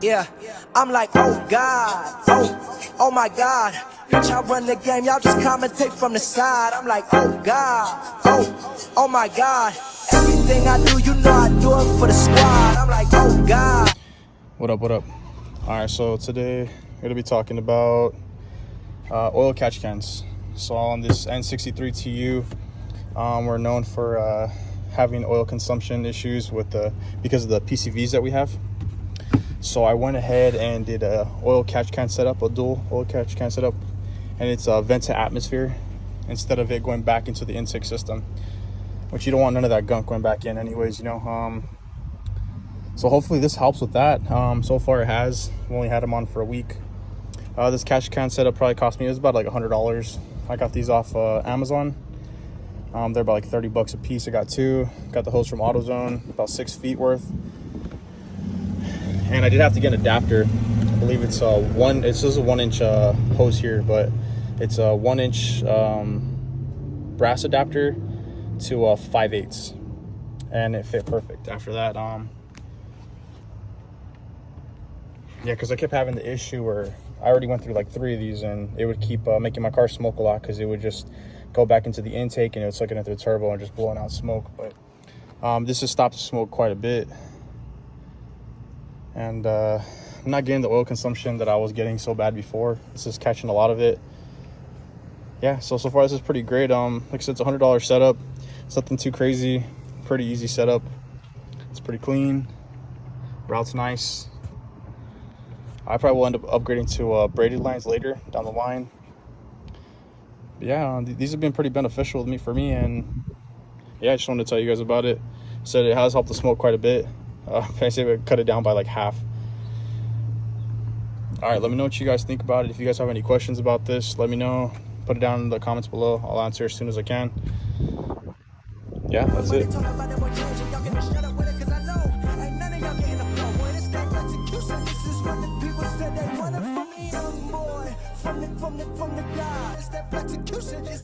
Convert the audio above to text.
Yeah, I'm like, oh God, oh my God. Bitch, I run the game, y'all just commentate from the side. I'm like, oh God, oh my God. Everything I do, you know I do it for the squad. I'm like, oh God. What up, what up? All right, so today we're gonna be talking about oil catch cans. So on this N63Tu, we're known for having oil consumption issues because of the PCVs that we have. So I went ahead and did a oil catch can setup, a dual oil catch can setup, and it's a vent to atmosphere instead of it going back into the intake system, which you don't want none of that gunk going back in anyways, you know. So hopefully this helps with that. So far it has. I've only had them on for a week. This catch can setup probably cost me, it was about like $100. I got these off Amazon. They're about like 30 bucks a piece. I got two. Got the hose from AutoZone, about 6 feet worth. And I did have to get an adapter. I believe it's it's just a 1 inch hose here, but it's a 1 inch brass adapter to 5/8, and it fit perfect. After that, yeah, because I kept having the issue where I already went through like 3 of these, and it would keep making my car smoke a lot because it would just go back into the intake and it was sucking into the turbo and just blowing out smoke. But this has stopped the smoke quite a bit. And I'm not getting the oil consumption that I was getting so bad before. This is catching a lot of it. Yeah, so far this is pretty great. Like I said, it's a $100 setup. It's nothing too crazy. Pretty easy setup. It's pretty clean. Route's nice. I probably will end up upgrading to braided lines later down the line. But yeah, these have been pretty beneficial for me, and yeah, I just wanted to tell you guys about it. Said it has helped the smoke quite a bit. I say we cut it down by like half. All right, let me know what you guys think about it. If you guys have any questions about this, let me know. Put it down in the comments below. I'll answer as soon as I can. Yeah, that's it.